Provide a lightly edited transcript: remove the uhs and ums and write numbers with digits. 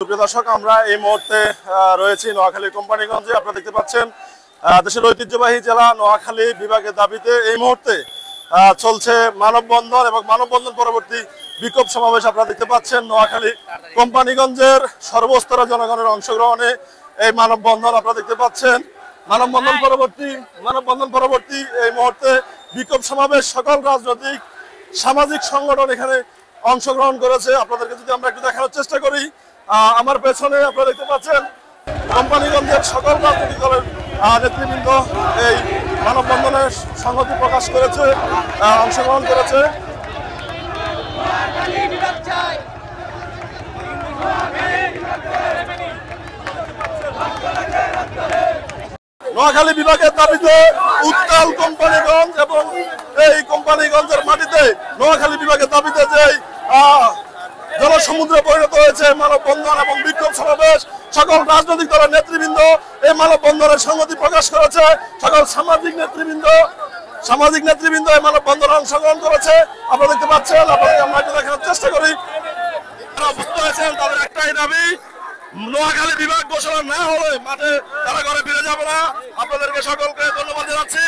প্রিয় দর্শক, আমরা এই মুহূর্তে রয়েছি নোয়াখালী কোম্পানিগঞ্জে। আপনারা দেখতে পাচ্ছেন দেশের ঐতিহ্যবাহী জেলা নোয়াখালী বিভাগের দাবিতে এই মুহূর্তে চলছে মানববন্ধন এবং মানববন্ধন পরবর্তী বিক্ষোভ সমাবেশ। আপনারা দেখতে পাচ্ছেন নোয়াখালী কোম্পানিগঞ্জের সর্বস্তরের জনগণের অংশগ্রহণে এই মানববন্ধন আপনারা দেখতে পাচ্ছেন। মানববন্ধন পরবর্তী এই মুহূর্তে বিক্ষোভ সমাবেশ। সকল রাজনৈতিক সামাজিক সংগঠন এখানে অংশগ্রহণ করেছে। আপনাদেরকে যদি আমরা একটু দেখানোর চেষ্টা করি, আমার পেছনে আপনারা দেখতে পাচ্ছেন কোম্পানিগঞ্জের সকল রাজনৈতিক দলের নেতৃবৃন্দ এই মানববন্ধনে সংহতি প্রকাশ করেছে, অংশগ্রহণ করেছে। নোয়াখালী বিভাগের দাবিতে উত্তাল কোম্পানিগঞ্জ এবং এই কোম্পানিগঞ্জের মাটিতে নোয়াখালী বিভাগের দাবিতে যে জনসমুদ্রে পরিণত হয়েছে মানববন্ধন এবং বিক্ষোভ সমাবেশ। সকল রাজনৈতিক দলের নেতৃবৃন্দ এই মানববন্ধনের সংহতি প্রকাশ করেছে। সকল সামাজিক নেতৃবৃন্দ এই মানববন্ধনে অংশগ্রহণ করেছে। আপনারা দেখতে পাচ্ছেন, আপনাদের আমরা একটু দেখানোর চেষ্টা করি। তারা বুঝতে হয়েছেন তাদের একটাই দাবি, নোয়াখালী বিভাগ ঘোষণা না হলে মাঠে তারা ঘরে ফিরে যাবে না। আপনাদেরকে সকলকে ধন্যবাদ জানাচ্ছি।